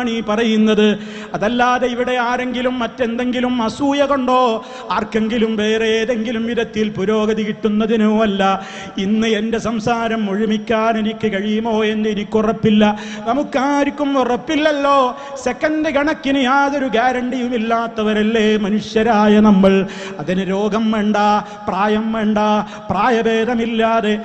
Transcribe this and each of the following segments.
എന്നാണ് ഈ പറയുന്നത്. അതല്ലാതെ ഇവിടെ ആരെങ്കിലും മറ്റെന്തെങ്കിലും അസൂയ കൊണ്ടോ ആർക്കെങ്കിലും വേറെ ഏതെങ്കിലും വിധത്തിൽ പുരോഗതി കിട്ടുന്നതിനോ അല്ല. ഇന്ന് എൻ്റെ സംസാരം മുഴുമിക്കാൻ എനിക്ക് കഴിയുമോ എന്ന് എനിക്കുറപ്പില്ല. നമുക്കാർക്കും ഉറപ്പില്ലല്ലോ. സെക്കൻഡ് കണക്കിന് യാതൊരു ഗ്യാരണ്ടിയും ഇല്ലാത്തവരല്ലേ മനുഷ്യരായ നമ്മൾ. അതിന് രോഗം വേണ്ട, പ്രായം വേണ്ട, പ്രായഭേദമില്ലാതെ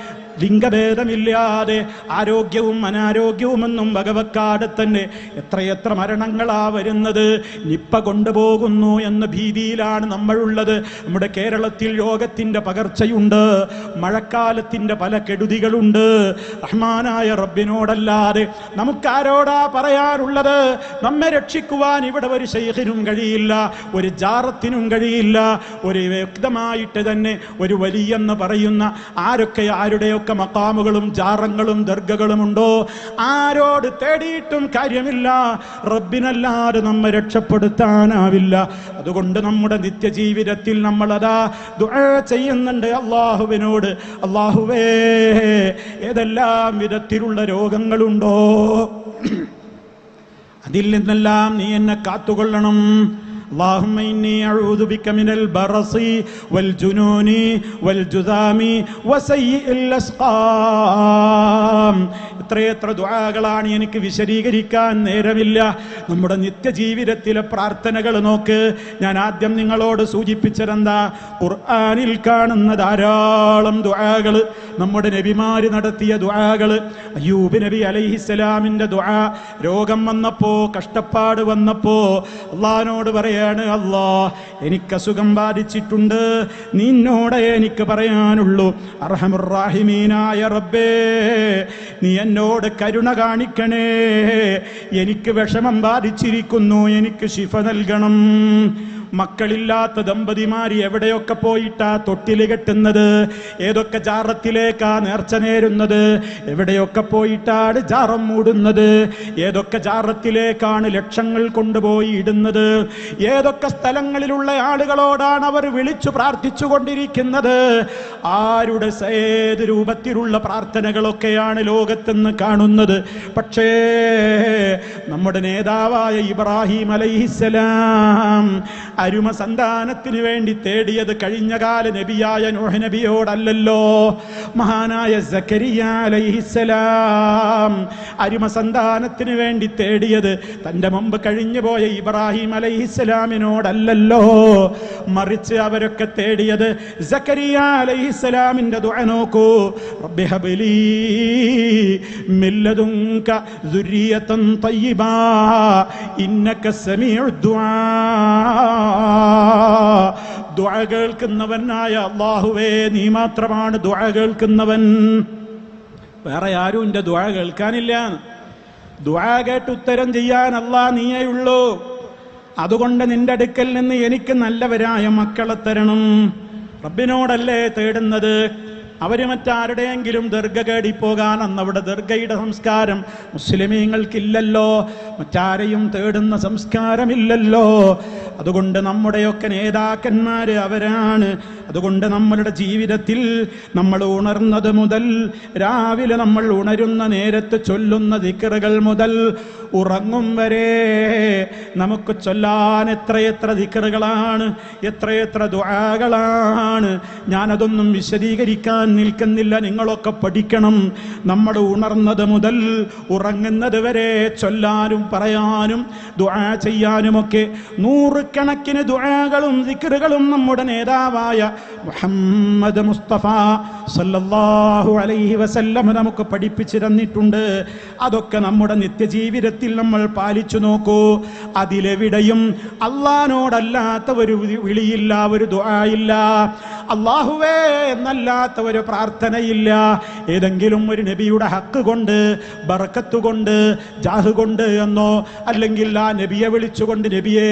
ലിംഗഭേദമില്ലാതെ ആരോഗ്യവും അനാരോഗ്യവുമെന്നും വകവെക്കാതെ തന്നെ എത്രയെത്ര മരണങ്ങളാ വരുന്നത്. നിപ്പ കൊണ്ടുപോകുന്നു എന്ന ഭീതിയിലാണ് നമ്മളുള്ളത്. നമ്മുടെ കേരളത്തിൽ രോഗത്തിൻ്റെ പകർച്ചയുണ്ട്, മഴക്കാലത്തിൻ്റെ പല കെടുതികളുണ്ട്. റഹ്മാനായ റബ്ബിനോടല്ലാതെ നമുക്കാരോടാ പറയാറുള്ളത്? നമ്മെ രക്ഷിക്കുവാൻ ഇവിടെ ഒരു ശൈഖിനും കഴിയില്ല, ഒരു ജാറത്തിനും കഴിയില്ല. ഒരു വ്യക്തമായിട്ട് തന്നെ ഒരു വലിയെന്ന് പറയുന്ന ആരുടെയൊക്കെ മഖാമുകളും ജാറങ്ങളും ദർഗകളും ഉണ്ടോ? ആരോട് തേടിയിട്ടും കാര്യമില്ല. റബ്ബിനല്ലാതെ നമ്മെ രക്ഷപ്പെടുത്താനാവില്ല. അതുകൊണ്ട് നമ്മുടെ നിത്യജീവിതത്തിൽ നമ്മൾ അതാ ദുആ ചെയ്യുന്നുണ്ട് അല്ലാഹുവിനോട്. അല്ലാഹുവേ, ഏതെല്ലാം വിധത്തിലുള്ള രോഗങ്ങളുണ്ടോ അതിൽ നിന്നെല്ലാം നീ എന്നെ കാത്തുകൊള്ളണം. اللهم إني أعوذ بك من البرص والجنون والجذام وسيء الأسقام. എത്രയെത്ര ദുആകളാണ്, എനിക്ക് വിശദീകരിക്കാൻ നേരമില്ല. നമ്മുടെ നിത്യജീവിതത്തിലെ പ്രാർത്ഥനകൾ നോക്ക്. ഞാൻ ആദ്യം നിങ്ങളോട് സൂചിപ്പിച്ചതെന്താ? ഖുർആനിൽ കാണുന്ന ധാരാളം ദുആകൾ, നമ്മുടെ നബിമാര് നടത്തിയ ദുആകൾ. അയ്യൂബ് നബി അലൈഹിസ്സലാമിന്റെ ദുആ, രോഗം വന്നപ്പോ, കഷ്ടപ്പാട് വന്നപ്പോ അള്ളാഹിനോട് പറയാണ്, അല്ലാ എനിക്ക് അസുഖം ബാധിച്ചിട്ടുണ്ട്, നിന്നോടെ എനിക്ക് പറയാനുള്ളൂ, അർഹമുർ റഹീമീനായ റബ്ബേ, നീ എന്നോട് കരുണ കാണിക്കണേ, എനിക്ക് വിഷമം ബാധിച്ചിരിക്കുന്നു, എനിക്ക് ശിഫ നൽകണം. മക്കളില്ലാത്ത ദമ്പതിമാര് എവിടെയൊക്കെ പോയിട്ടാ തൊട്ടില് കെട്ടുന്നത്, ഏതൊക്കെ ജാറത്തിലേക്കാ നേർച്ച നേരുന്നത്, എവിടെയൊക്കെ പോയിട്ടാണ് ജാറം മൂടുന്നത്, ഏതൊക്കെ ജാറത്തിലേക്കാണ് ലക്ഷങ്ങൾ കൊണ്ടുപോയി ഇടുന്നത്, ഏതൊക്കെ സ്ഥലങ്ങളിലുള്ള ആളുകളോടാണ് അവർ വിളിച്ചു പ്രാർത്ഥിച്ചു കൊണ്ടിരിക്കുന്നത്, ആരുടെ ഏത് രൂപത്തിലുള്ള പ്രാർത്ഥനകളൊക്കെയാണ് ലോകത്തെന്ന് കാണുന്നത്. പക്ഷേ നമ്മുടെ നേതാവായ ഇബ്രാഹിം അലൈഹിസ്സലാം അരുമ സന്താനത്തിന് വേണ്ടി തേടിയത് കഴിഞ്ഞകാല നബിയായ നൂഹ് നബിയോടല്ലല്ലോ. മഹാനായ സക്കരിയ അലൈഹിസ്സലാം അരുമ സന്താനത്തിന് വേണ്ടി തേടിയത് തന്റെ മുമ്പ് കഴിഞ്ഞുപോയ ഇബ്രാഹിം അലൈഹിസ്സലാമിനോടല്ലല്ലോ. മറിച്ച് അവരൊക്കെ തേടിയത് സക്കരിയ അലൈഹിസ്സലാമിന്റെ ദുആ നോക്കൂ. റബ്ബി ഹബ്ലി മിൻ ലദുൻക ദുർരിയതൻ തയ്യിബാ ഇന്നക സമീഉദ് ദുആ. ദുആ കേൾക്കുന്നവനായ അല്ലാഹുവേ, നീ മാത്രമാണ് ദുആ കേൾക്കുന്നവൻ. വേറെ ആരും എന്റെ ദുആ കേൾക്കാനില്ല. ദുആ കേട്ട് ഉത്തരം ചെയ്യാൻ അല്ലാഹ് നീയേ ഉള്ളൂ. അതുകൊണ്ട് നിന്റെ അടുക്കൽ നിന്ന് എനിക്ക് നല്ലവരായ മക്കളെ തരണം. റബ്ബിനോടല്ലേ തേടുന്നത്. അവര് മറ്റാരുടെയെങ്കിലും ദർഗ കേടിപ്പോകാൻ, അന്നവിടെ ദർഗയുടെ സംസ്കാരം മുസ്ലിമീങ്ങൾക്കില്ലല്ലോ, മറ്റാരെയും തേടുന്ന സംസ്കാരമില്ലല്ലോ. അതുകൊണ്ട് നമ്മുടെയൊക്കെ നേതാക്കന്മാര് അവരാണ്. അതുകൊണ്ട് നമ്മളുടെ ജീവിതത്തിൽ നമ്മൾ ഉണർന്നത് മുതൽ, രാവിലെ നമ്മൾ ഉണരുന്ന നേരത്ത് ചൊല്ലുന്ന ദിക്റുകൾ മുതൽ ഉറങ്ങും വരെ നമുക്ക് ചൊല്ലാൻ എത്രയെത്ര ദിക്റുകളാണ്, എത്രയെത്ര ദുആകളാണ്. ഞാനതൊന്നും വിശദീകരിക്കാൻ നിൽക്കുന്നില്ല, നിങ്ങളൊക്കെ പഠിക്കണം. നമ്മൾ ഉണർന്നത് മുതൽ ഉറങ്ങുന്നത് വരെ ചൊല്ലാനും പറയാനും ദുആ ചെയ്യാനുമൊക്കെ നൂറുകണക്കിന് ദുആകളും ദിക്റുകളും നമ്മുടെ നേതാവായ മുഹമ്മദ് മുസ്തഫ സല്ലല്ലാഹു അലൈഹി വസല്ലം നമുക്ക് പഠിപ്പിച്ചു തന്നിട്ടുണ്ട്. അതൊക്കെ നമ്മുടെ നിത്യജീവിതത്തിൽ നമ്മൾ പാലിച്ചു നോക്കൂ. അതിലെവിടെയും അല്ലാഹുവോടല്ലാത്ത ഒരു വിളിയില്ല, ഒരു ദുആയില്ല, അല്ലാഹുവേ എന്നല്ലാത്ത ഒരു പ്രാർത്ഥനയില്ല. ഏതെങ്കിലും ഒരു നബിയുടെ ഹക്ക് കൊണ്ട്, ബർക്കത്ത് കൊണ്ട്, ജാഹ് കൊണ്ട് എന്നോ, അല്ലെങ്കിൽ ആ നബിയെ വിളിച്ചുകൊണ്ട്, നബിയെ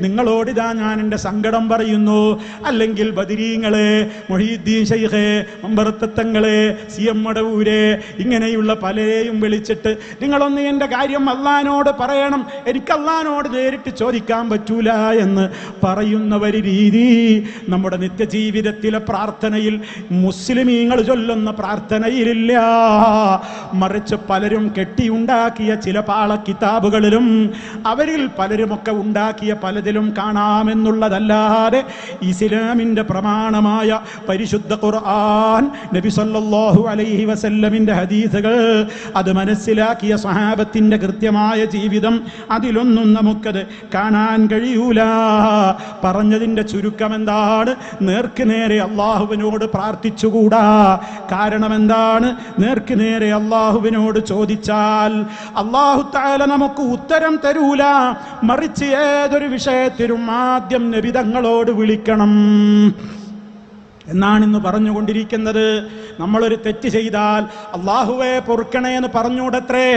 നിങ്ങൾ നിങ്ങളോടിതാ ഞാൻ എൻ്റെ സങ്കടം പറയുന്നു. അല്ലെങ്കിൽ ബദരീങ്ങളെ, മുഹീദ്ദീൻ ശൈഖേ, മമ്പറത്തങ്ങളെ, CM മടവൂരെ, ഇങ്ങനെയുള്ള പലരെയും വിളിച്ചിട്ട് നിങ്ങളൊന്ന് എൻ്റെ കാര്യം അള്ളാനോട് പറയണം, എനിക്ക് അള്ളാനോട് നേരിട്ട് ചോദിക്കാൻ പറ്റൂല എന്ന് പറയുന്ന ഒരു രീതി നമ്മുടെ നിത്യജീവിതത്തിലെ പ്രാർത്ഥനയിൽ, മുസ്ലിമീങ്ങൾ ചൊല്ലുന്ന പ്രാർത്ഥനയിലില്ല. മറിച്ച് പലരും കെട്ടിയുണ്ടാക്കിയ ചില പാള കിതാബുകളിലും അവരിൽ പലരുമൊക്കെ ഉണ്ടാക്കിയ പലതിലും കാണാമെന്നുള്ളതല്ലാതെ ഇസ്ലാമിൻ്റെ പ്രമാണമായ പരിശുദ്ധ ഖുർആൻ, നബി സല്ലല്ലാഹു അലൈഹി വസല്ലമിൻ്റെ ഹദീസുകൾ, അത് മനസ്സിലാക്കിയ സ്വഹാബത്തിൻ്റെ കൃത്യമായ ജീവിതം, അതിലൊന്നും നമുക്കത് കാണാൻ കഴിയൂല. പറഞ്ഞതിൻ്റെ ചുരുക്കം എന്താണ്? നേർക്ക് നേരെ അള്ളാഹുവിനോട് പ്രാർത്ഥിച്ചുകൂടാ. കാരണം എന്താണ്? നേർക്ക് നേരെ അള്ളാഹുവിനോട് ചോദിച്ചാൽ അള്ളാഹു തആല നമുക്ക് ഉത്തരം തരൂല. മറിച്ച് ഏതൊരു വിഷയത്തിലും ആദ്യം നബി തങ്ങളോട് വിളിക്കണം എന്നാണ് ഇന്ന് പറഞ്ഞുകൊണ്ടിരിക്കുന്നത്. നമ്മളൊരു തെറ്റ് ചെയ്താൽ അള്ളാഹുവേ പൊറുക്കണേ എന്ന് പറഞ്ഞൂടത്രേ.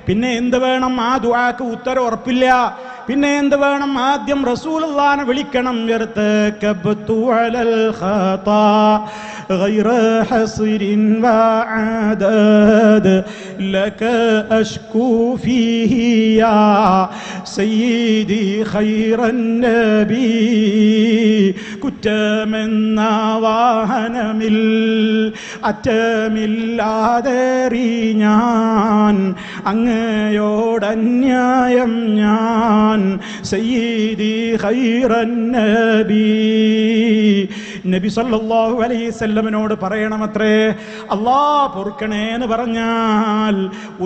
പിന്നെ എന്ത് വേണം? ആ ദുആക്ക് ഉത്തരം ഉറപ്പില്ല. പിന്നെ എന്ത് വേണം? ആദ്യം റസൂലുള്ളാഹിനെ വിളിക്കണം. യർതകബ്തു അലൽ ഖതാ ഗൈറ ഹസ്രിൻ വഅദദ് ലക അഷ്കൂ ഫീഹി യാ സയ്യിദി ഖൈറൻ നബി. കുറ്റമെന്ന വാഹനമിൽ അറ്റമില്ലാതെറി ഞാൻ അങ്ങയോടന്യായം ഞാൻ സയ്യിദി ഖൈറൻ നബി. നബി സല്ലല്ലാഹു അലൈഹി വസല്ലമയോട് പറയണമത്രേ, അല്ലാഹ് പൊറുക്കണേ എന്ന് പറഞ്ഞാൽ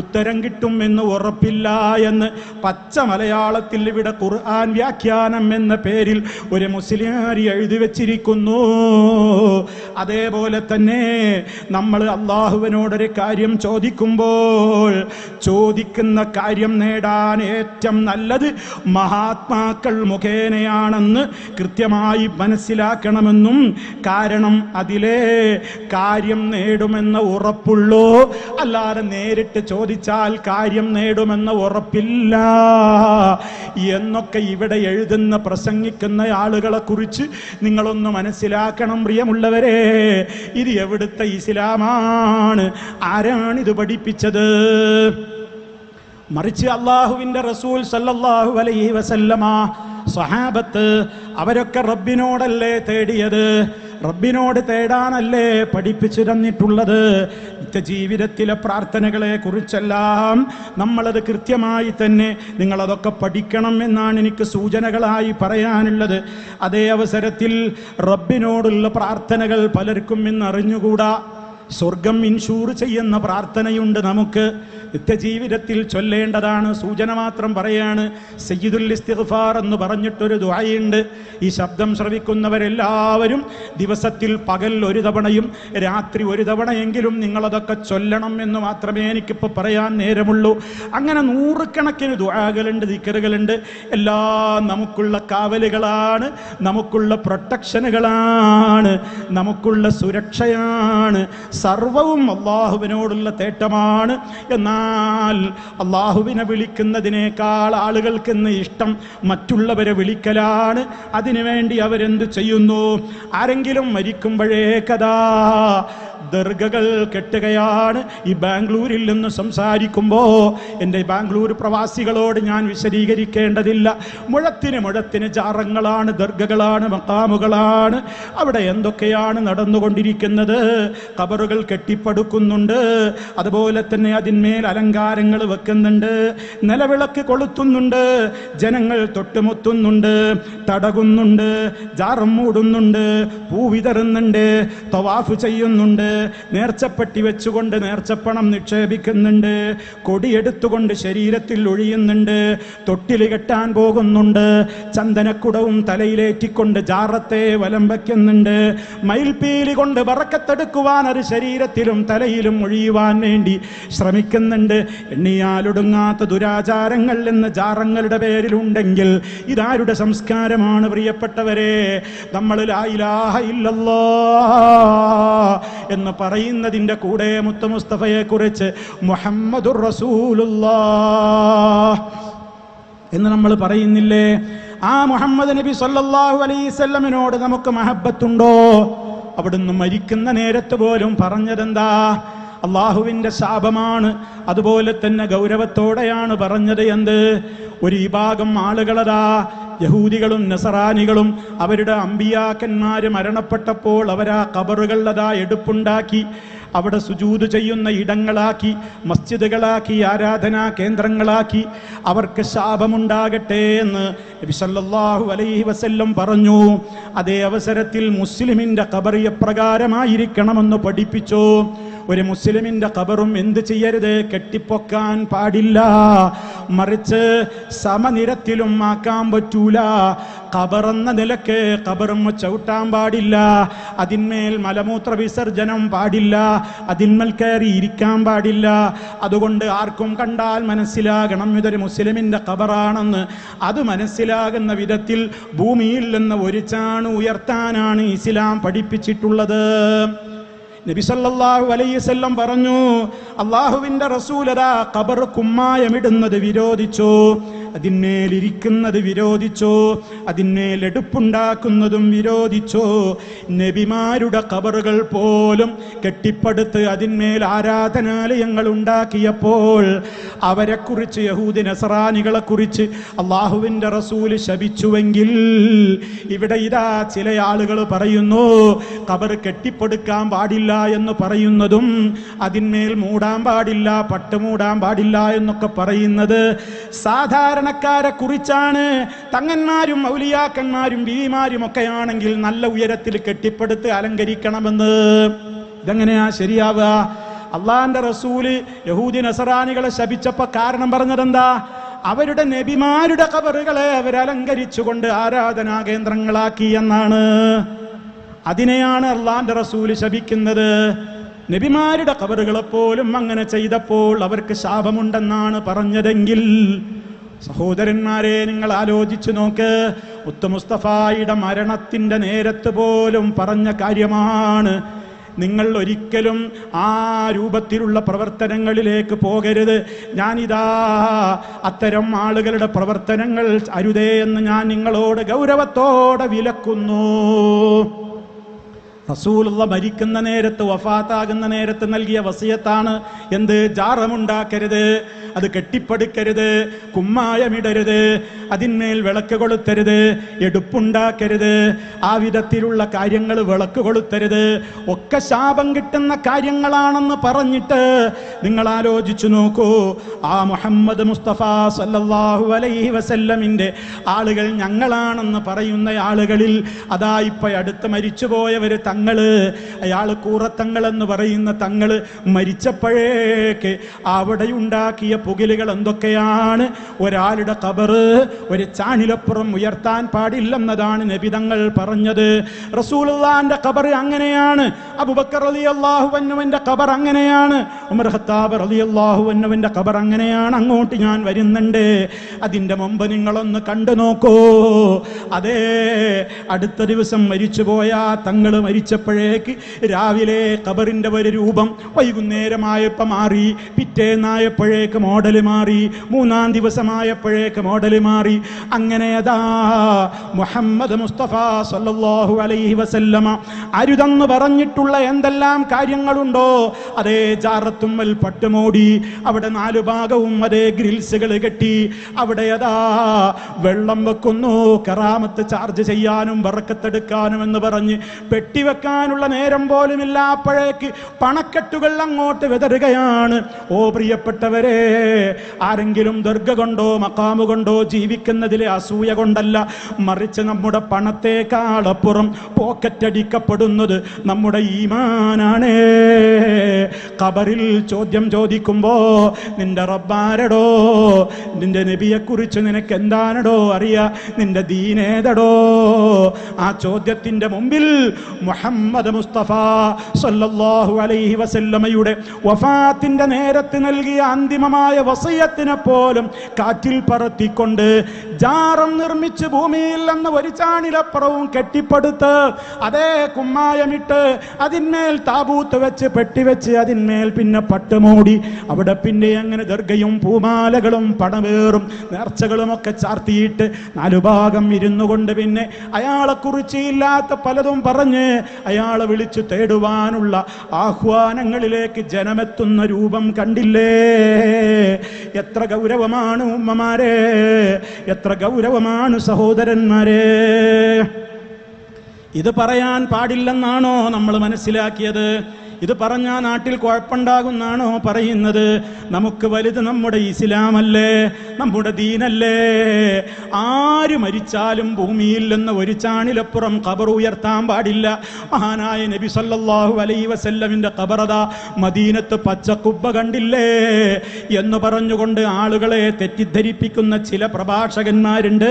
ഉത്തരം കിട്ടും എന്ന് ഉറപ്പില്ല എന്ന് പച്ച മലയാളത്തിൽ ഇവിടെ ഖുർആൻ വ്യാഖ്യാനം എന്ന പേരിൽ ഒരു മുസ്ലിയാരി എഴുതി വെച്ചിരിക്കുന്നു. അതേപോലെ തന്നെ നമ്മൾ അള്ളാഹുവിനോടൊരു കാര്യം ചോദിക്കുമ്പോൾ ചോദിക്കുന്ന കാര്യം നേടാൻ ഏറ്റവും നല്ലത് മഹാത്മാക്കൾ മുഖേനയാണെന്ന് കൃത്യമായി മനസ്സിലാക്കണമെന്നും, കാരണം അതിലെ കാര്യം നേടുമെന്ന ഉറപ്പുള്ളൂ, അല്ലാതെ നേരിട്ട് ചോദിച്ചാൽ കാര്യം നേടുമെന്ന ഉറപ്പില്ല എന്നൊക്കെ ഇവിടെ എഴുതുന്ന പ്രസംഗിക്കുന്ന ആളുകളെ കുറിച്ച് നിങ്ങളൊന്ന് മനസ്സിലാക്കണം പ്രിയമുള്ളവരെ. ഇത് എവിടുത്തെ ഇസ്ലാമാണ്? ആരാണിത് പഠിപ്പിച്ചത്? മറിച്ച് അള്ളാഹുവിൻ്റെ റസൂൽ സല്ലല്ലാഹു അലൈഹി വസല്ലമ, സ്വഹാബത്ത്, അവരൊക്കെ റബ്ബിനോടല്ലേ തേടിയത്? റബ്ബിനോട് തേടാനല്ലേ പഠിപ്പിച്ചു തന്നിട്ടുള്ളത്? നിത്യജീവിതത്തിലെ പ്രാർത്ഥനകളെ കുറിച്ചെല്ലാം നമ്മളത് കൃത്യമായി തന്നെ നിങ്ങളതൊക്കെ പഠിക്കണം എന്നാണ് എനിക്ക് സൂചനകളായി പറയാനുള്ളത്. അതേ അവസരത്തിൽ റബ്ബിനോടുള്ള പ്രാർത്ഥനകൾ പലർക്കും ഇന്ന് അറിഞ്ഞുകൂടാ. സ്വർഗം ഇൻഷൂർ ചെയ്യുന്ന പ്രാർത്ഥനയുണ്ട് നമുക്ക്, നിത്യജീവിതത്തിൽ ചൊല്ലേണ്ടതാണ്. സൂചന മാത്രം പറയാണ്. സയ്യിദുൽ ഇസ്തിഗ്ഫാർ എന്ന് പറഞ്ഞിട്ടൊരു ദുആയുണ്ട്. ഈ ശബ്ദം ശ്രവിക്കുന്നവരെല്ലാവരും ദിവസത്തിൽ പകൽ ഒരു തവണയും രാത്രി ഒരു തവണയെങ്കിലും നിങ്ങളതൊക്കെ ചൊല്ലണം എന്ന് മാത്രമേ എനിക്കിപ്പോൾ പറയാൻ നേരമുള്ളൂ. അങ്ങനെ നൂറുകണക്കിന് ദുആകളുണ്ട്, ദിക്റുകളുണ്ട്. എല്ലാം നമുക്കുള്ള കാവലുകളാണ്, നമുക്കുള്ള പ്രൊട്ടക്ഷനുകളാണ്, നമുക്കുള്ള സുരക്ഷയാണ്. സർവവും അള്ളാഹുവിനോടുള്ള തേട്ടമാണ്. എന്നാൽ അള്ളാഹുവിനെ വിളിക്കുന്നതിനേക്കാൾ ആളുകൾക്കിന്ന് ഇഷ്ടം മറ്റുള്ളവരെ വിളിക്കലാണ്. അതിനുവേണ്ടി അവരെന്ത് ചെയ്യുന്നു? ആരെങ്കിലും മരിക്കുമ്പോഴേക്കതാ ദർഗകൾ കെട്ടുകയാണ്. ഈ ബാംഗ്ലൂരിൽ നിന്ന് സംസാരിക്കുമ്പോൾ എൻ്റെ ബാംഗ്ലൂർ പ്രവാസികളോട് ഞാൻ വിശദീകരിക്കേണ്ടതില്ല. മുഴത്തിന് ജാറങ്ങളാണ്, ദർഗകളാണ്, മഖാമുകളാണ്. അവിടെ എന്തൊക്കെയാണ് നടന്നുകൊണ്ടിരിക്കുന്നത്? ഖബറുകൾ കെട്ടിപ്പടുക്കുന്നുണ്ട്, അതുപോലെ തന്നെ അതിന്മേൽ അലങ്കാരങ്ങൾ വെക്കുന്നുണ്ട്, നിലവിളക്ക് കൊളുത്തുന്നുണ്ട്, ജനങ്ങൾ തൊട്ടുമുത്തുന്നുണ്ട്, തടകുന്നുണ്ട്, ജാറം മൂടുന്നുണ്ട്, പൂ വിതറുന്നുണ്ട്, തവാഫ് ചെയ്യുന്നുണ്ട്, നേർച്ചപ്പെട്ടി വെച്ചുകൊണ്ട് നേർച്ചപ്പണം നിക്ഷേപിക്കുന്നുണ്ട്, കൊടിയെടുത്തുകൊണ്ട് ശരീരത്തിൽ ഒഴിയുന്നുണ്ട്, തൊട്ടിൽ കെട്ടാൻ പോകുന്നുണ്ട്, ചന്ദനക്കുടവും തലയിലേറ്റിക്കൊണ്ട് ജാറത്തെ വലം വയ്ക്കുന്നുണ്ട്, മയിൽപീലി കൊണ്ട് ബറക്കത്തെടുക്കുവാൻ അത് ശരീരത്തിലും തലയിലും ഒഴിയുവാൻ വേണ്ടി ശ്രമിക്കുന്നുണ്ട്. എണ്ണിയാലൊടുങ്ങാത്ത ദുരാചാരങ്ങൾ എന്ന് ജാറങ്ങളുടെ പേരിലുണ്ടെങ്കിൽ ഇതാരുടെ സംസ്കാരമാണ് പ്രിയപ്പെട്ടവരെ? നമ്മൾ ലാ ഇലാഹ ഇല്ലല്ലാഹ് എന്ന് പറയുന്നതിൻ്റെ കൂടെ മുത്ത മുസ്തഫയെ കുറിച്ച് മുഹമ്മദുർ റസൂലുള്ളാഹ് എന്ന് നമ്മൾ പറയുന്നില്ലേ? ആ മുഹമ്മദ് നബി സല്ലല്ലാഹു അലൈഹി വസല്ലമിനോട് നമുക്ക് മഹബത്തുണ്ടോ? അവിടുന്ന് മരിക്കുന്ന നേരത്ത് പോലും പറഞ്ഞതെന്താ? അള്ളാഹുവിന്റെ ശാപമാണ്. അതുപോലെ തന്നെ ഗൗരവത്തോടെയാണ് പറഞ്ഞത്. എന്ത്? ഒരു വിഭാഗം ആളുകളതാ, യഹൂദികളും നസറാനികളും അവരുടെ അമ്പിയാക്കന്മാര് മരണപ്പെട്ടപ്പോൾ അവരാ ഖബറുകളതാ എടുപ്പുണ്ടാക്കി അവിടെ സുജൂദ് ചെയ്യുന്ന ഇടങ്ങളാക്കി, മസ്ജിദുകളാക്കി, ആരാധനാ കേന്ദ്രങ്ങളാക്കി. അവർക്ക് ശാപമുണ്ടാകട്ടെ എന്ന് നബി സല്ലല്ലാഹു അലൈഹി വസല്ലം പറഞ്ഞു. അതേ അവസരത്തിൽ മുസ്ലിമിന്റെ ഖബർ എപ്രകാരമായിരിക്കണമെന്ന് പഠിപ്പിച്ചു. ഒരു മുസ്ലിമിന്റെ ഖബറും എന്ത് ചെയ്യരുത്? കെട്ടിപ്പൊക്കാൻ പാടില്ല, മറിച്ച് സമനിരത്തിലും ആക്കാൻ പറ്റൂല. ഖബറെന്ന നിലക്ക് ഖബറും ചവിട്ടാൻ പാടില്ല, അതിന്മേൽ മലമൂത്ര വിസർജനം പാടില്ല, അതിന്മേൽ കയറി ഇരിക്കാൻ പാടില്ല. അതുകൊണ്ട് ആർക്കും കണ്ടാൽ മനസ്സിലാകണം ഇതൊരു മുസ്ലിമിന്റെ ഖബറാണെന്ന്. അത് മനസ്സിലാകുന്ന വിധത്തിൽ ഭൂമിയിൽ നിന്ന് ഒരു ചാണ് ഉയർത്താനാണ് ഇസ്ലാം പഠിപ്പിച്ചിട്ടുള്ളത്. നബി സല്ലല്ലാഹു അലൈഹി വസല്ലം പറഞ്ഞു, അള്ളാഹുവിന്റെ റസൂലതാ ഖബർ കുമ്മായമിടുന്നത് വിരോധിച്ചു, അതിന്മേലിരിക്കുന്നത് വിരോധിച്ചു, അതിന്മേൽ എടുപ്പുണ്ടാക്കുന്നതും വിരോധിച്ചു. നബിമാരുടെ ഖബറുകൾ പോലും കെട്ടിപ്പടുത്ത് അതിന്മേൽ ആരാധനാലയങ്ങൾ ഉണ്ടാക്കിയപ്പോൾ അവരെക്കുറിച്ച്, യഹൂദി നസറാനികളെ കുറിച്ച് അള്ളാഹുവിന്റെ റസൂല് ശപിച്ചുവെങ്കിൽ, ഇവിടെ ഇതാ ചില ആളുകൾ പറയുന്നു ഖബർ കെട്ടിപ്പടുക്കാൻ പാടില്ല എന്ന് പറയുന്നതും അതിന്മേൽ മൂടാൻ പാടില്ല, പട്ട് മൂടാൻ പാടില്ല എന്നൊക്കെ പറയുന്നത് സാധാരണക്കാരെ കുറിച്ചാണ്. തങ്ങന്മാരും ഔലിയാക്കന്മാരും ബീവിമാരും ഒക്കെ ആണെങ്കിൽ നല്ല ഉയരത്തിൽ കെട്ടിപ്പടുത്ത് അലങ്കരിക്കണമെന്ന്. ഇതെങ്ങനെയാ ശരിയാവുക? അള്ളാന്റെ റസൂല് യഹൂദി നസറാനികളെ ശപിച്ചപ്പോ കാരണം പറഞ്ഞതെന്താ? അവരുടെ നബിമാരുടെ ഖബറുകളെ അവരലങ്കരിച്ചുകൊണ്ട് ആരാധനാ കേന്ദ്രങ്ങളാക്കി എന്നാണ്. അതിനെയാണ് അള്ളാന്റെ റസൂല് ശപിക്കുന്നത്. നബിമാരുടെ ഖബറുകളെപ്പോലും അങ്ങനെ ചെയ്തപ്പോൾ അവർക്ക് ശാപമുണ്ടെന്നാണ് പറഞ്ഞതെങ്കിൽ, സഹോദരന്മാരെ നിങ്ങൾ ആലോചിച്ചു നോക്ക്. മുത്ത് മുസ്തഫായുടെ മരണത്തിന്റെ നേരത്ത് പോലും പറഞ്ഞ കാര്യമാണ്. നിങ്ങൾ ഒരിക്കലും ആ രൂപത്തിലുള്ള പ്രവർത്തനങ്ങളിലേക്ക് പോകരുത്. ഞാനിതാ അത്തരം ആളുകളുടെ പ്രവർത്തനങ്ങൾ അരുതേ എന്ന് ഞാൻ നിങ്ങളോട് ഗൗരവത്തോടെ വിലക്കുന്നു. റസൂലുള്ള മരിക്കുന്ന നേരത്ത്, വഫാത്താകുന്ന നേരത്ത് നൽകിയ വസിയത്താണ് എന്ത്? ജാറമുണ്ടാക്കരുത്, അത് കെട്ടിപ്പടുക്കരുത്, കുമ്മായമിടരുത്, അതിന്മേൽ വിളക്ക് കൊളുത്തരുത്, എടുപ്പുണ്ടാക്കരുത്, ആ വിധത്തിലുള്ള കാര്യങ്ങൾ വിളക്ക് കൊളുത്തരുത്, ഒക്കെ ശാപം കിട്ടുന്ന കാര്യങ്ങളാണെന്ന് പറഞ്ഞിട്ട് നിങ്ങൾ ആലോചിച്ചു നോക്കൂ. ആ മുഹമ്മദ് മുസ്തഫ സല്ലല്ലാഹു അലൈഹി വസല്ലമിന്റെ ആളുകൾ ഞങ്ങളാണെന്ന് പറയുന്ന ആളുകളിൽ അതാ ഇപ്പൊ അടുത്ത് മരിച്ചുപോയവര് തങ്ങള്, അയാൾ കൂറത്തങ്ങൾ എന്ന് പറയുന്ന തങ്ങള് മരിച്ചപ്പോഴേക്ക് അവിടെ ഉണ്ടാക്കിയ പുകിലുകൾ എന്തൊക്കെയാണ്? ഒരാളുടെ ഖബറ് ഒരു ചാണിലപ്പുറം ഉയർത്താൻ പാടില്ലെന്നതാണ് നബി തങ്ങൾ പറഞ്ഞത്. റസൂലുള്ളാഹിന്റെ ഖബർ അങ്ങനെയാണ്, അബൂബക്കർ റളിയല്ലാഹു അൻഹുവിന്റെ ഖബർ അങ്ങനെയാണ്, ഉമർ ഖത്താബ് റളിയല്ലാഹു അൻഹുവിന്റെ ഖബർ അങ്ങനെയാണ്. അങ്ങോട്ട് ഞാൻ വരുന്നുണ്ട്. അതിന്റെ മുമ്പ് നിങ്ങളൊന്ന് കണ്ടു നോക്കൂ. അതേ അടുത്ത ദിവസം മരിച്ചുപോയ തങ്ങള് മരിച്ചപ്പോഴേക്ക് രാവിലെ ഖബറിന്റെ ഒരു രൂപം, വൈകുന്നേരമായപ്പോ മാറി, പിറ്റേന്നായപ്പോഴേക്ക് മോഡല് മാറി, മൂന്നാം ദിവസമായപ്പോഴേക്ക് മോഡല് മാറി. അങ്ങനെ അതാ മുഹമ്മദ് മുസ്തഫ സല്ലല്ലാഹു അലൈഹി വസല്ലമ അരുതെന്ന് പറഞ്ഞിട്ടുള്ള എന്തെല്ലാം കാര്യങ്ങളുണ്ടോ അതേ ജാറത്തുമ്മൽ പട്ടുമൂടി, അവിടെ നാലു ഭാഗവും അതേ ഗ്രിൽസുകൾ കെട്ടി, അവിടെ അതാ വെള്ളം വെക്കുന്നു, കറാമത്ത് ചാർജ് ചെയ്യാനും ബറക്കത്തെടുക്കാനും എന്ന് പറഞ്ഞ് പെട്ടി വെക്കാനുള്ള നേരം പോലുമില്ല. അപ്പോഴേക്ക് പണക്കെട്ടുകൾ അങ്ങോട്ട് വിതറുകയാണ്. ഓ പ്രിയപ്പെട്ടവരെ, ആരെങ്കിലും ദർഗ കൊണ്ടോ മഖാമു കൊണ്ടോ ജീവിക്കുന്നതിലെ അസൂയ കൊണ്ടല്ല, മറിച്ച് നമ്മുടെ പണത്തേക്കാളപ്പുറം പോക്കറ്റടിക്കപ്പെടുന്നത് നമ്മുടെ ഈമാനാണ്. ഖബറിൽ ചോദ്യം ചോദിക്കുമ്പോ നിന്റെ റബ്ബാരടോ, നിന്റെ നബിയെ കുറിച്ച് നിനക്ക് എന്താണടോ അറിയാ, നിന്റെ ദീനേതടോ? ആ ചോദ്യത്തിന്റെ മുമ്പിൽ മുഹമ്മദ് മുസ്തഫ സല്ലല്ലാഹു അലൈഹി വസല്ലമയുടെ വഫാത്തിന്റെ നേരത്ത് നൽകിയ അന്തിമമായ വസിയത്തിനെ പോലും കാറ്റിൽ പറത്തിക്കൊണ്ട് ജാറം നിർമ്മിച്ച് ഭൂമിയിൽ നിന്ന് ഒരു ചാണിലപ്പുറവും കെട്ടിപ്പടുത്ത് അതേ കുമ്മായമിട്ട് അതിന്മേൽ താബൂത്ത് വെച്ച് പെട്ടി വെച്ച് അതിന്മേൽ പിന്നെ പട്ടുമൂടി അവിടെ പിന്നെ അങ്ങനെ ദർഗയും പൂമാലകളും പടവേറും നേർച്ചകളും ഒക്കെ ചാർത്തിയിട്ട് നാലുഭാഗം ഇരുന്നു കൊണ്ട് പിന്നെ അയാളെ കുറിച്ച് ഇല്ലാത്ത പലതും പറഞ്ഞ് അയാളെ വിളിച്ചു തേടുവാനുള്ള ആഹ്വാനങ്ങളിലേക്ക് ജനമെത്തുന്ന രൂപം കണ്ടില്ലേ? എത്ര ഗൗരവമാണ് ഉമ്മമാരെ, എത്ര ഗൗരവമാണ് സഹോദരന്മാരെ. ഇത് പറയാൻ പാടില്ലെന്നാണോ നമ്മൾ മനസ്സിലാക്കിയത്? ഇത് പറഞ്ഞാൽ നാട്ടിൽ കുഴപ്പമുണ്ടാകുന്നാണോ പറയുന്നത്? നമുക്ക് വലുത് നമ്മുടെ ഇസ്ലാമല്ലേ, നമ്മുടെ ദീനല്ലേ? ആര് മരിച്ചാലും ഭൂമിയിൽ നിന്ന് ഒരു ചാണിലപ്പുറം ഖബർ ഉയർത്താൻ പാടില്ല. മഹാനായ നബി സല്ലല്ലാഹു അലൈഹി വസല്ലമിന്റെ ഖബറദാ മദീനത്ത് പച്ചക്കുബ്ബ കണ്ടില്ലേ എന്ന് പറഞ്ഞുകൊണ്ട് ആളുകളെ തെറ്റിദ്ധരിപ്പിക്കുന്ന ചില പ്രഭാഷകന്മാരുണ്ട്.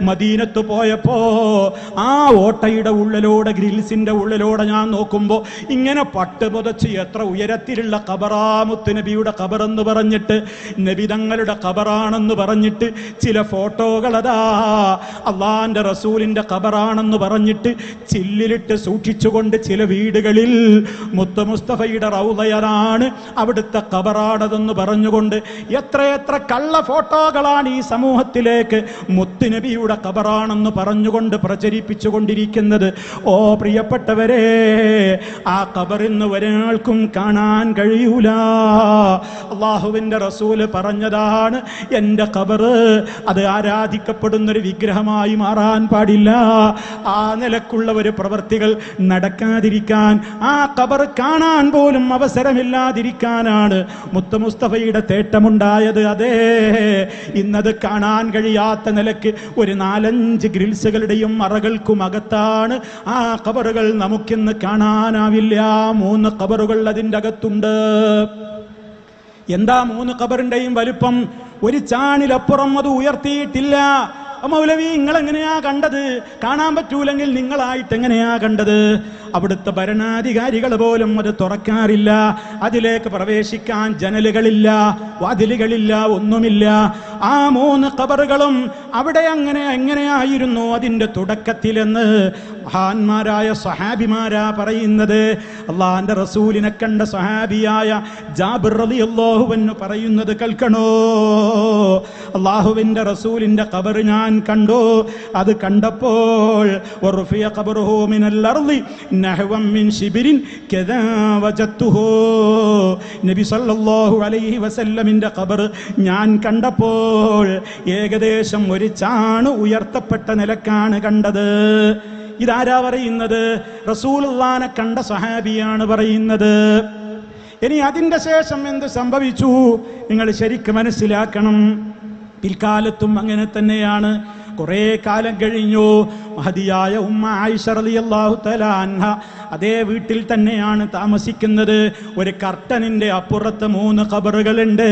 മദീനത്ത് പോയപ്പോ ആ ഓട്ടയുടെ ഉള്ളിലൂടെ ഗ്രിൽസിന്റെ ഉള്ളിലൂടെ ഞാൻ നോക്കുമ്പോ ഇങ്ങനെ പുതച്ച് എത്ര ഉയരത്തിലുള്ള ഖബറാമുത്ത് നബിയുടെ ഖബറെന്ന് പറഞ്ഞിട്ട് നബി തങ്ങളുടെ ഖബറാണെന്ന് പറഞ്ഞിട്ട് ചില ഫോട്ടോകളതാ അള്ളാന്റെ റസൂലിന്റെ ഖബറാണെന്ന് പറഞ്ഞിട്ട് ചില്ലിലിട്ട് സൂക്ഷിച്ചുകൊണ്ട് ചില വീടുകളിൽ മുത്ത് മുസ്തഫയുടെ റൗളയാണ് അവിടുത്തെ ഖബറാണതെന്ന് പറഞ്ഞുകൊണ്ട് എത്രയെത്ര കള്ള ഫോട്ടോകളാണ് ഈ സമൂഹത്തിലേക്ക് മുത്ത് നബിയുടെ ഖബറാണെന്ന് പറഞ്ഞുകൊണ്ട് പ്രചരിപ്പിച്ചുകൊണ്ടിരിക്കുന്നത്. ഓ പ്രിയപ്പെട്ടവരെ, ആ ഖബറിന്ന് ഒരാൾക്കും കാണാൻ കഴിയൂല. അള്ളാഹുവിന്റെ റസൂല് പറഞ്ഞതാണ്, എന്റെ ഖബർ അത് ആരാധിക്കപ്പെടുന്നൊരു വിഗ്രഹമായി മാറാൻ പാടില്ല. ആ നിലക്കുള്ള ഒരു പ്രവർത്തികൾ നടക്കാതിരിക്കാൻ, ആ ഖബർ കാണാൻ പോലും അവസരമില്ലാതിരിക്കാനാണ് മുത്ത് മുസ്തഫയുടെ തേട്ടമുണ്ടായത്. അതേ, ഇന്നത് കാണാൻ കഴിയാത്ത നിലയ്ക്ക് ഒരു 4-5 ഗ്രിൽസുകളുടെയും അറകൾക്കും അകത്താണ് ആ ഖബറുകൾ. നമുക്കിന്ന് കാണാനാവില്ല. 3 ഖബറുകൾ അതിൻ്റെ അകത്തുണ്ട്. എന്താ 3 ഖബറിന്റെയും വലിപ്പം? ഒരു ചാണിലപ്പുറം അത് ഉയർത്തിയിട്ടില്ല. മൗലവി, നിങ്ങൾ എങ്ങനെയാ കണ്ടത്? കാണാൻ പറ്റൂലെങ്കിൽ നിങ്ങളായിട്ട് എങ്ങനെയാ കണ്ടത്? അവിടുത്തെ ഭരണാധികാരികൾ പോലും അത് തുറക്കാറില്ല. അതിലേക്ക് പ്രവേശിക്കാൻ ജനലുകളില്ല, വാതിലുകളില്ല, ഒന്നുമില്ല. ആ 3 ഖബറുകളും അവിടെ എങ്ങനെയായിരുന്നു അതിൻ്റെ തുടക്കത്തിലെന്ന് മഹാന്മാരായ സ്വഹാബിമാരാ പറയുന്നത്. അള്ളാന്റെ റസൂലിനെ കണ്ട സ്വഹാബിയായ ജാബിർ റളിയല്ലാഹു അൻഹു പറയുന്നത് കേൾക്കണോ? അള്ളാഹുവിന്റെ റസൂലിന്റെ ഖബർ ഞാൻ കണ്ടു. അത് കണ്ടപ്പോൾ വറുഫിയ ഖബറുഹു മിനൽ അർളി നഹ്വൻ മിൻ ശിബിരിൻ കദാ വജത്തുഹു. നബി സല്ലല്ലാഹു അലൈഹി വസല്ലമിന്റെ ഖബർ ഞാൻ കണ്ടപ്പോൾ ഏകദേശം ഒരു ചാണ് ഉയർത്തപ്പെട്ട നിലക്കാണ് കണ്ടത്. ഇതാരാ പറയുന്നത്? റസൂലുള്ളാഹിനെ കണ്ട സ്വഹാബിയാണ് പറയുന്നത്. ഇനി അതിന്റെ ശേഷം എന്ത് സംഭവിച്ചു നിങ്ങൾ ശരിക്കും മനസ്സിലാക്കണം. പിൽക്കാലത്തും അങ്ങനെ തന്നെയാണ്. കുറെ കാലം കഴിഞ്ഞു മഹദിയായ ഉമ്മ ആയിഷ റളിയല്ലാഹു തആല അൻഹ അതേ വീട്ടിൽ തന്നെയാണ് താമസിക്കുന്നത്. ഒരു കർട്ടനിന്റെ അപ്പുറത്ത് 3 ഖബറുകളുണ്ട്.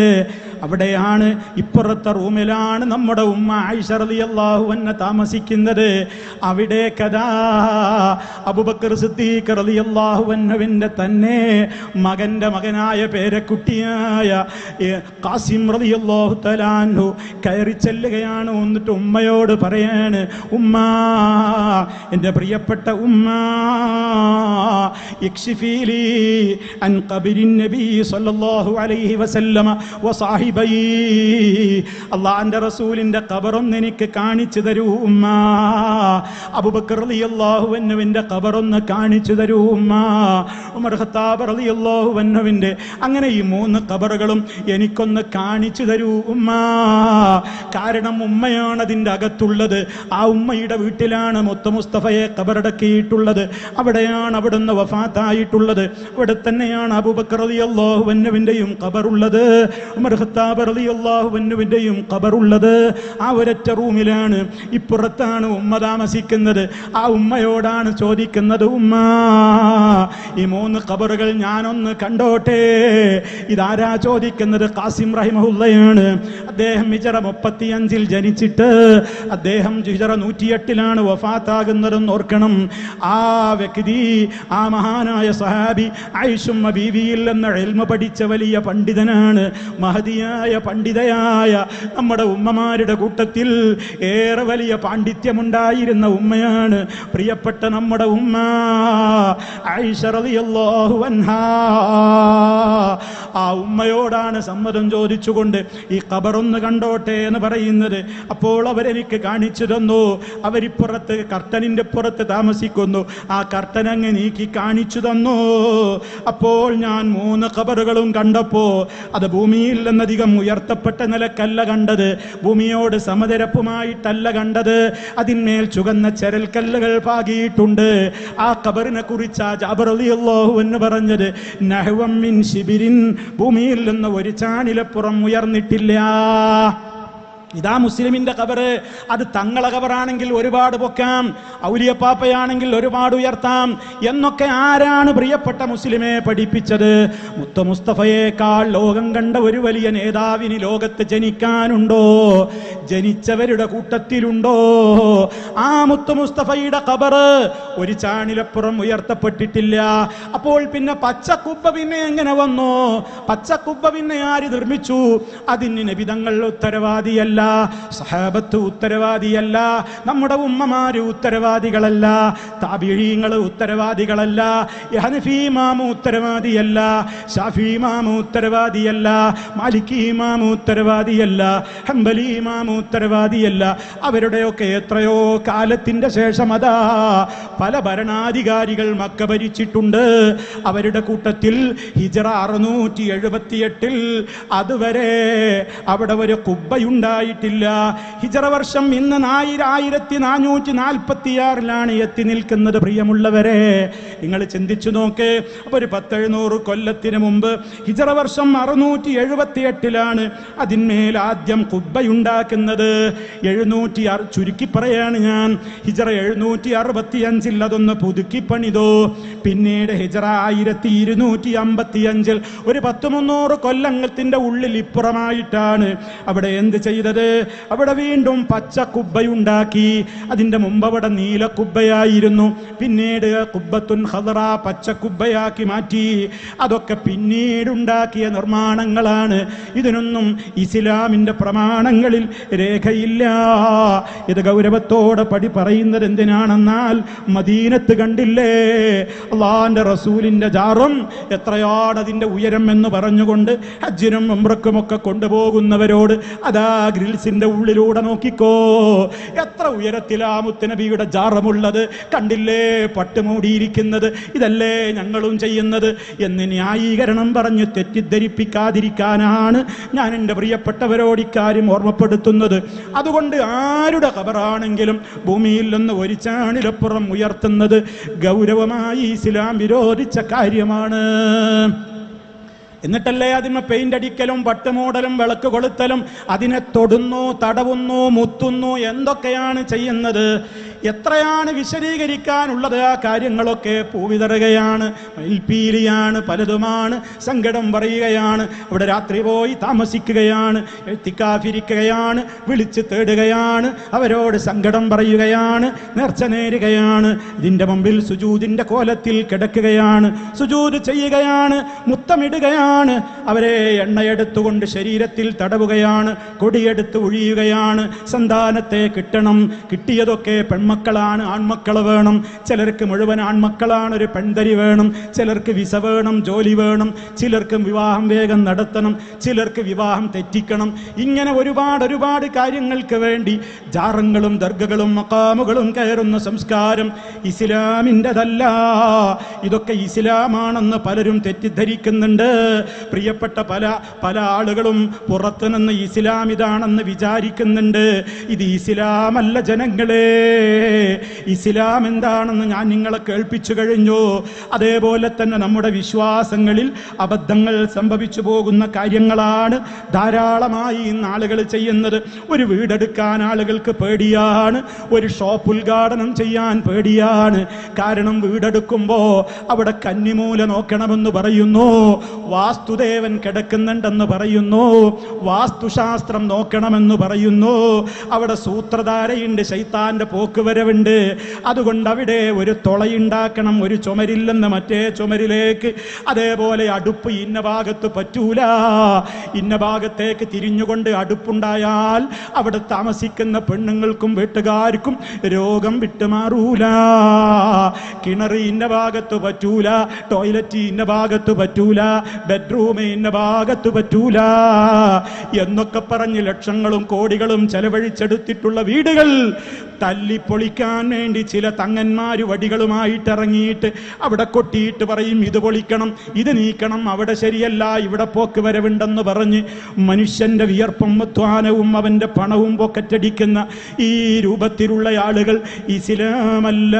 അവിടെയാണ്, ഇപ്പുറത്തെ റൂമിലാണ് നമ്മുടെ ഉമ്മ ആയിഷ റളിയല്ലാഹു അൻഹ താമസിക്കുന്നത്. അവിടെ കഥാ അബൂബക്കർ സിദ്ദീഖ് റളിയല്ലാഹു അൻഹുവിന്റെ തന്നെ മകന്റെ മകനായ പേരക്കുട്ടിയായ ഖാസിം റളിയല്ലാഹു തആല അൻഹു കയറി ചെല്ലുകയാണ്. എന്നിട്ട് ഉമ്മയോട് പറയാണ്, ഉമ്മ, എൻ്റെ പ്രിയപ്പെട്ട ഉമ്മ, ഇക്ഷിഫീലി അൻ ഖബരിൻ നബി സല്ലല്ലാഹു അലൈഹി വസല്ലമ വസാഹിബൈ. അല്ലാഹുവിന്റെ റസൂലിന്റെ ഖബറൊന്ന് എനിക്ക് കാണിച്ചു തരൂ ഉമ്മ. അബൂബക്കർ റളിയല്ലാഹു അൻഹുവിന്റെ ഖബറൊന്ന് കാണിച്ചു തരൂ ഉമ്മ. ഉമർ ഖത്താബ് റളിയല്ലാഹു അൻഹുവിന്റെ, അങ്ങനെ ഈ 3 ഖബറുകളും എനിക്കൊന്ന് കാണിച്ചു തരൂ ഉമ്മ. കാരണം ഉമ്മയാണ് അതിൻ്റെ അകത്തുള്ളത്. ആ ഉമ്മയുടെ വീട്ടിലാണ് മുത്ത് മുസ്തഫയെ ഖബറടക്കിയിട്ടുള്ളത്. അവിടെയാണ് അവിടുന്ന് വഫാത്തായിട്ടുള്ളത്. അവിടെ തന്നെയാണ് അബൂബക്കർ റളിയല്ലാഹു അൻഹുവിന്റെയും ഖബറുള്ളത്, ഉമർ ഖത്താബ് റളിയല്ലാഹു അൻഹുവിന്റെയും ഖബറുള്ളത്. ആ ഒരൊറ്റ റൂമിലാണ്. ഇപ്പുറത്താണ് ഉമ്മ താമസിക്കുന്നത്. ആ ഉമ്മയോടാണ് ചോദിക്കുന്നത്, ഉമ്മ, ഈ 3 ഖബറുകൾ ഞാനൊന്ന് കണ്ടോട്ടെ. ഇതാരാ ചോദിക്കുന്നത്? ഖാസിം റഹിമഹുള്ളയാണ്. അദ്ദേഹം ഹിജ്റ 35 ജനിച്ചിട്ട് അദ്ദേഹം ഹിജറ 108 വഫാത്താകുന്നതെന്ന് ഓർക്കണം. ആ വ്യക്തി, ആ മഹാനായ സഹാബി ആയിഷുമ്മ ബീവിയിൽ നിന്ന് ഇൽമ പഠിച്ച വലിയ പണ്ഡിതനാണ്. മഹദിയായ പണ്ഡിതയായ നമ്മുടെ ഉമ്മമാരുടെ കൂട്ടത്തിൽ ഏറെ വലിയ പാണ്ഡിത്യമുണ്ടായിരുന്ന ഉമ്മയാണ് പ്രിയപ്പെട്ട നമ്മുടെ ഉമ്മ ആയിഷ റളിയല്ലാഹു അൻഹാ. ആ ഉമ്മയോടാണ് സമ്മതം ചോദിച്ചുകൊണ്ട് ഈ ഖബറൊന്ന് കണ്ടോട്ടെ എന്ന് പറയുന്നത്. അപ്പോൾ അവരെനിക്ക് കാണിച്ചു തന്നു. അവരിപ്പുറത്ത് കർട്ടനിന്റെ പുറത്ത് താമസിക്കുന്നു. ആ കർട്ടൻ അങ്ങ് നീക്കി കാണിച്ചു തന്നു. അപ്പോൾ ഞാൻ 3 ഖബറുകളും കണ്ടപ്പോ അത് ഭൂമിയിൽ നിന്നധികം ഉയർത്തപ്പെട്ട നിലക്കല്ല കണ്ടത്, ഭൂമിയോട് സമതരപ്പുമായിട്ടല്ല കണ്ടത്. അതിന്മേൽ ചുവന്ന ചരൽക്കല്ലുകൾ പാകിയിട്ടുണ്ട്. ആ ഖബറിനെ കുറിച്ച് ജാബിർ റളിയല്ലാഹു അൻഹു പറഞ്ഞത്, നഹ്വം മിൻ ശിബിരിൻ, ഭൂമിയിൽ നിന്ന് ഒരു ചാണിലപ്പുറം ഉയർന്നിട്ടില്ല. ഇതാ മുസ്ലിമിന്റെ ഖബറ്. അത് തങ്ങളെ ഖബറാണെങ്കിൽ ഒരുപാട് പൊക്കാം, ഔലിയപ്പാപ്പയാണെങ്കിൽ ഒരുപാട് ഉയർത്താം എന്നൊക്കെ ആരാണ് പ്രിയപ്പെട്ട മുസ്ലിമെ പഠിപ്പിച്ചത്? മുത്ത മുസ്തഫയേക്കാൾ ലോകം കണ്ട ഒരു വലിയ നേതാവിന് ലോകത്ത് ജനിക്കാനുണ്ടോ? ജനിച്ചവരുടെ കൂട്ടത്തിലുണ്ടോ? ആ മുത്ത മുസ്തഫയുടെ ഖബറ് ഒരു ചാണിലപ്പുറം ഉയർത്തപ്പെട്ടിട്ടില്ല. അപ്പോൾ പിന്നെ പച്ചക്കുബ്ബ പിന്നെ എങ്ങനെ വന്നു? പച്ചക്കുബ്ബ പിന്നെ ആര് നിർമ്മിച്ചു? അതിന് നബിതങ്ങൾ ഉത്തരവാദിയല്ല, സഹാബത്ത് ഉത്തരവാദിയല്ല, നമ്മുടെ ഉമ്മമാര് ഉത്തരവാദികളല്ല, താബിഈങ്ങൾ ഉത്തരവാദികളല്ല, ഹനഫി ഇമാം ഉത്തരവാദിയല്ല, ശാഫി ഇമാം ഉത്തരവാദിയല്ല, മാലിക്കി ഇമാം ഉത്തരവാദിയല്ല, ഹംബലി ഇമാം ഉത്തരവാദിയല്ല. അവരുടെയൊക്കെ എത്രയോ കാലത്തിന്റെ ശേഷം അതാ പല ഭരണാധികാരികൾ മക്ക ഭരിച്ചിട്ടുണ്ട്. അവരുടെ കൂട്ടത്തിൽ ഹിജറ 678 അതുവരെ അവിടെ ഒരു കുബ്ബയുണ്ടായി ില്ല. ഹിജറ വർഷം ഇന്ന് 1446 എത്തി നിൽക്കുന്നത്. പ്രിയമുള്ളവരെ, നിങ്ങൾ ചിന്തിച്ചു നോക്ക്. അപ്പൊ ഒരു 10-700 കൊല്ലത്തിന് മുമ്പ് ഹിജറ വർഷം 678 അതിന്മേൽ ആദ്യം കുബ്ബയുണ്ടാക്കുന്നത്. 700 ചുരുക്കി പറയാണ് ഞാൻ, ഹിജറ 765 അതൊന്ന് പുതുക്കി പണിതോ. പിന്നീട് ഹിജറ 1255 ഒരു 10-300 കൊല്ലത്തിന്റെ ഉള്ളിൽ ഇപ്പുറമായിട്ടാണ് അവിടെ എന്ത് ചെയ്തത്? അവിടെ വീണ്ടും പച്ച കുബ്ബയുണ്ടാക്കി. അതിന്റെ മുമ്പ് അവിടെ നീല കുബ്ബയായിരുന്നു. പിന്നീട് കുബ്ബത്തുൻ ഖദറ പച്ച കുബ്ബയാക്കി മാറ്റി. അതൊക്കെ പിന്നീടുണ്ടാക്കിയ നിർമ്മാണങ്ങളാണ്. ഇതിനൊന്നും ഇസ്ലാമിന്റെ പ്രമാണങ്ങളിൽ രേഖയില്ല. ഇത് ഗൗരവത്തോടെ പറയുന്നത് എന്തിനാണെന്നാൽ, മദീനത്ത് കണ്ടില്ലേ അല്ലാഹുവിന്റെ റസൂലിന്റെ ജാറും എത്രയാണ് അതിന്റെ ഉയരം എന്ന് പറഞ്ഞുകൊണ്ട് ഹജ്ജിനും ഉംറക്കുമൊക്കെ കൊണ്ടുപോകുന്നവരോട് അതാ ഗ്രിൽസിന്റെ ഉള്ളിലൂടെ നോക്കിക്കോ, എത്ര ഉയരത്തിലാ മുത്തുനബിയുടെ ജാറമുള്ളത് കണ്ടില്ലേ, പട്ടുമൂടിയിരിക്കുന്നത്. ഇതല്ലേ ഞങ്ങളും ചെയ്യുന്നത് എന്ന് ന്യായീകരണം പറഞ്ഞ് തെറ്റിദ്ധരിപ്പിക്കാതിരിക്കാനാണ് ഞാൻ എൻ്റെ പ്രിയപ്പെട്ടവരോട് ഇക്കാര്യം ഓർമ്മപ്പെടുത്തുന്നത്. അതുകൊണ്ട് ആരുടെ ഖബറാണെങ്കിലും ഭൂമിയിൽ നിന്ന് ഒരു ചാണിലപ്പുറം ഉയർത്തുന്നത് ഗൗരവമായി ഇസ്ലാം വിരോധിച്ച കാര്യമാണ്. എന്നിട്ടല്ലേ അതിന് പെയിന്റ് അടിക്കലും പട്ടുമൂടലും വിളക്ക് കൊളുത്തലും അതിനെ തൊടുന്നു, തടവുന്നു, മുത്തുന്നു, എന്തൊക്കെയാണ് ചെയ്യുന്നത്? എത്രയാണ് വിശദീകരിക്കാനുള്ളത്? ആ കാര്യങ്ങളൊക്കെ പൂവിതറുകയാണ്, മയിൽപ്പീലിയാണ്, പലതുമാണ്, സങ്കടം പറയുകയാണ്, അവിടെ രാത്രി പോയി താമസിക്കുകയാണ്, എത്തിക്കാഫിരിക്കുകയാണ്, വിളിച്ച് തേടുകയാണ്, അവരോട് സങ്കടം പറയുകയാണ്, നേർച്ച നേരുകയാണ്, ഇതിന്റെ മുമ്പിൽ സുജൂദിന്റെ കോലത്തിൽ കിടക്കുകയാണ്, സുജൂദ് ചെയ്യുകയാണ്, മുത്തമിടുകയാണ്, അവരെ എണ്ണയെടുത്തുകൊണ്ട് ശരീരത്തിൽ തടവുകയാണ്, കൊടിയെടുത്ത് ഒഴിയുകയാണ്. സന്താനത്തെ കിട്ടണം, കിട്ടിയതൊക്കെ പെൺമക്കളാണ്, ആൺമക്കൾ വേണം. ചിലർക്ക് മുഴുവൻ ആൺമക്കളാണ്, ഒരു പെൺതരി വേണം. ചിലർക്ക് വിസ വേണം, ജോലി വേണം. ചിലർക്ക് വിവാഹം വേഗം നടത്തണം, ചിലർക്ക് വിവാഹം തെറ്റിക്കണം. ഇങ്ങനെ ഒരുപാട് കാര്യങ്ങൾക്ക് വേണ്ടി ജാറങ്ങളും ദർഗകളും മഖാമുകളും കയറുന്ന സംസ്കാരം ഇസ്ലാമിൻ്റെതല്ല. ഇതൊക്കെ ഇസ്ലാമാണെന്ന് പലരും തെറ്റിദ്ധരിക്കുന്നുണ്ട്. പ്രിയപ്പെട്ട പല ആളുകളും പുറത്തുനിന്ന് ഇസ്ലാം ഇതാണെന്ന് വിചാരിക്കുന്നുണ്ട്. ഇത് ഇസ്ലാമല്ല ജനങ്ങളെ. ഇസ്ലാം എന്താണെന്ന് ഞാൻ നിങ്ങളെ കേൾപ്പിച്ചു കഴിഞ്ഞു. അതേപോലെ തന്നെ നമ്മുടെ വിശ്വാസങ്ങളിൽ അബദ്ധങ്ങൾ സംഭവിച്ചു പോകുന്ന കാര്യങ്ങളാണ് ധാരാളമായി ഇന്ന് ആളുകൾ ചെയ്യുന്നത്. ഒരു വീടെടുക്കാൻ ആളുകൾക്ക് പേടിയാണ്, ഒരു ഷോപ്പ് ഉദ്ഘാടനം ചെയ്യാൻ പേടിയാണ്. കാരണം വീടെടുക്കുമ്പോ അവിടെ കന്നിമൂല നോക്കണമെന്ന് പറയുന്നു, വാസ്തുദേവൻ കിടക്കുന്നുണ്ടെന്ന് പറയുന്നു, വാസ്തുശാസ്ത്രം നോക്കണമെന്ന് പറയുന്നു, അവിടെ സൂത്രധാരയുണ്ട്, ശൈത്താന്റെ പോക്കുവരവുണ്ട്. അതുകൊണ്ട് അവിടെ ഒരു തുളയുണ്ടാക്കണം, ഒരു ചുമരില്ലെന്ന് മറ്റേ ചുമരിലേക്ക്. അതേപോലെ അടുപ്പ് ഇന്ന ഭാഗത്ത് പറ്റൂല, ഇന്ന ഭാഗത്തേക്ക് തിരിഞ്ഞുകൊണ്ട് അടുപ്പുണ്ടായാൽ അവിടെ താമസിക്കുന്ന പെണ്ണുങ്ങൾക്കും വീട്ടുകാർക്കും രോഗം വിട്ടുമാറൂല. കിണർ ഇന്ന ഭാഗത്ത് പറ്റൂല, ടോയ്ലറ്റ് ഇന്ന ഭാഗത്ത് പറ്റൂല, ബെഡ്റൂം ഇന്ന ഭാഗത്ത് പറ്റൂല എന്നൊക്കെ പറഞ്ഞ് ലക്ഷങ്ങളും കോടികളും ചെലവഴിച്ചെടുത്തിട്ടുള്ള വീടുകൾ തല്ലിപ്പൊളിക്കാൻ വേണ്ടി ചില തങ്ങന്മാര് വടികളുമായിട്ട് ഇറങ്ങിയിട്ട് അവിടെ കൊട്ടിയിട്ട് പറയും, ഇത് പൊളിക്കണം, ഇത് നീക്കണം, അവിടെ ശരിയല്ല, ഇവിടെ പോക്ക് വരവുണ്ടെന്ന് പറഞ്ഞ് മനുഷ്യന്റെ വിയർപ്പും അധ്വാനവും അവന്റെ പണവും പോക്കറ്റടിക്കുന്ന ഈ രൂപത്തിലുള്ള ആളുകൾ ഇസ്ലാമല്ല,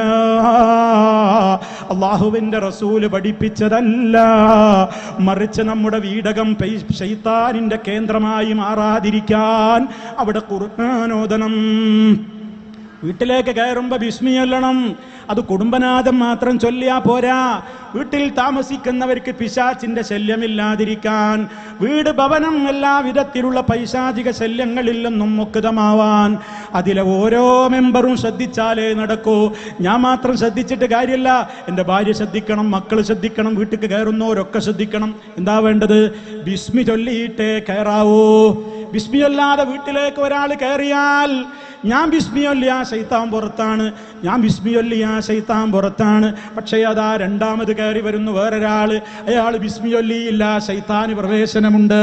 അള്ളാഹുവിന്റെ റസൂല് പഠിപ്പിച്ചതല്ല. മറിച്ച് നമ്മുടെ വീടകം ശൈത്താനിന്റെ കേന്ദ്രമായി മാറാതിരിക്കാൻ അവിടെ ഖുർആൻ ഓതണം. വീട്ടിലേക്ക് കയറുമ്പോ ബിസ്മി ചൊല്ലണം. അത് കുടുംബനാഥം മാത്രം ചൊല്ലിയാ പോരാ, വീട്ടിൽ താമസിക്കുന്നവർക്ക് പിശാചിന്റെ ശല്യമില്ലാതിരിക്കാൻ, വീട് ഭവനം എല്ലാ വിധത്തിലുള്ള പൈശാചിക ശല്യങ്ങളിൽ നിന്നും മുക്തമാവാൻ അതിലെ ഓരോ മെമ്പറും ശ്രദ്ധിച്ചാലേ നടക്കൂ. ഞാൻ മാത്രം ശ്രദ്ധിച്ചിട്ട് കാര്യമില്ല, എൻ്റെ ഭാര്യ ശ്രദ്ധിക്കണം, മക്കൾ ശ്രദ്ധിക്കണം, വീട്ടിൽ കയറുന്നവരൊക്കെ ശ്രദ്ധിക്കണം. എന്താ വേണ്ടത്? ബിസ്മി ചൊല്ലിയിട്ടേ കയറാവൂ. ബിസ്മി അല്ലാതെ വീട്ടിലേക്ക് ഒരാൾ കയറിയാൽ ഞാൻ ബിസ്മിയൊല്ലിയ ശൈത്താൻ പുറത്താണ്, ഞാൻ ബിസ്മിയൊല്ലിയ ശൈത്താൻ പുറത്താണ്. പക്ഷേ അതാ രണ്ടാമത് കയറി വരുന്നു വേറൊരാൾ, അയാൾ ബിസ്മിയൊല്ലിയില്ല, ശൈത്താന് പ്രവേശനമുണ്ട്.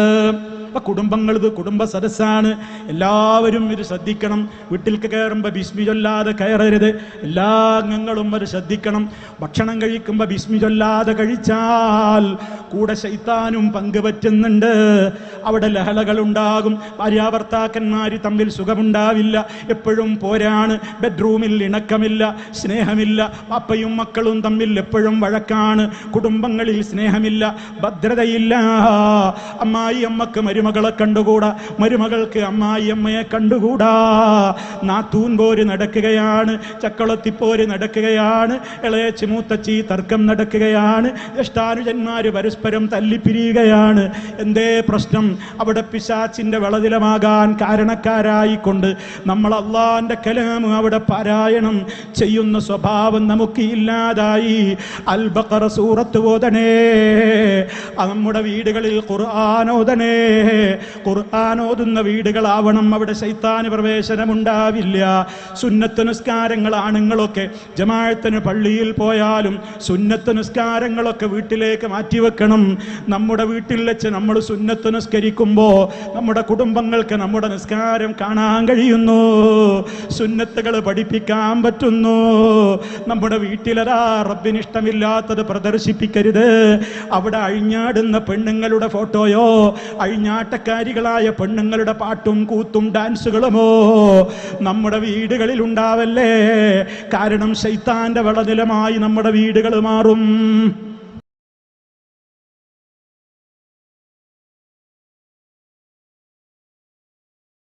അപ്പൊ കുടുംബങ്ങൾ ഇത് കുടുംബ സദസ്സാണ്, എല്ലാവരും ഇത് ശ്രദ്ധിക്കണം. വീട്ടിലേക്ക് കയറുമ്പോൾ ബിസ്മി ചൊല്ലാതെ കയറരുത്, എല്ലാ അംഗങ്ങളും അത് ശ്രദ്ധിക്കണം. ഭക്ഷണം കഴിക്കുമ്പോൾ ബിസ്മി ചൊല്ലാതെ കഴിച്ചാൽ കൂടെ ശൈത്താനും പങ്കുപറ്റുന്നുണ്ട്. അവിടെ ലഹളകൾ ഉണ്ടാകും, ഭാര്യാഭർത്താക്കന്മാര് തമ്മിൽ സുഖമുണ്ടാവില്ല, എപ്പോഴും പോരാണ്, ബെഡ്റൂമിൽ ഇണക്കമില്ല, സ്നേഹമില്ല, പാപ്പയും മക്കളും തമ്മിൽ എപ്പോഴും വഴക്കാണ്, കുടുംബങ്ങളിൽ സ്നേഹമില്ല, ഭദ്രതയില്ല. അമ്മായി അമ്മക്ക് മരുമകളെ കണ്ടുകൂടാ, മരുമകൾക്ക് അമ്മായി അമ്മയെ കണ്ടുകൂടാ. നാത്തൂൻ പോര് നടക്കുകയാണ്, ചക്കളത്തിപ്പോര് നടക്കുകയാണ്, ഇളയച്ചി മൂത്തച്ചി തർക്കം നടക്കുകയാണ്, ജ്യേഷ്ഠാനുജന്മാര് പരസ്പരം തല്ലിപ്പിരിയുകയാണ്. എന്തേ പ്രശ്നം? അവിടെ പിശാചിന്റെ വളതിലമാകാൻ കാരണക്കാരായിക്കൊണ്ട് നമ്മൾ അള്ളാന്റെ കലാം അവിടെ പാരായണം ചെയ്യുന്ന സ്വഭാവം നമുക്ക് ഇല്ലാതായി. അൽ ബഖറ സൂറത്ത് ഓതണേ, നമ്മുടെ വീടുകളിൽ ഖുർആൻ ഓതണേ. ഖുർആൻ ഓതുന്ന വീടുകളാവണം, അവിടെ ശൈത്താന് പ്രവേശനമുണ്ടാവില്ല. സുന്നത്ത് നിസ്കാരങ്ങൾ ആണുങ്ങളൊക്കെ ജമാഅത്തിന് പള്ളിയിൽ പോയാലും സുന്നത്ത് നിസ്കാരങ്ങളൊക്കെ വീട്ടിലേക്ക് മാറ്റിവെക്കണം. നമ്മുടെ വീട്ടിൽ വെച്ച് നമ്മൾ സുന്നത്ത് നിസ്കരിക്കുമ്പോൾ നമ്മുടെ കുടുംബങ്ങൾക്ക് നമ്മുടെ നിസ്കാരം കാണാൻ കഴിയുന്നു, സുന്നത്തുകൾ പഠിപ്പിക്കാൻ പറ്റുന്നു. നമ്മുടെ വീട്ടിലതാ റബ്ബിന് ഇഷ്ടമില്ലാത്തത് പ്രദർശിപ്പിക്കരുത്. അവിടെ അഴിഞ്ഞാടുന്ന പെണ്ണുങ്ങളുടെ ഫോട്ടോയോ അഴിഞ്ഞാട്ടക്കാരികളായ പെണ്ണുങ്ങളുടെ പാട്ടും കൂത്തും ഡാൻസുകളുമോ നമ്മുടെ വീടുകളിൽ ഉണ്ടാവല്ലേ. കാരണം ശൈത്താന്റെ വളനിലമായി നമ്മുടെ വീടുകൾ മാറും.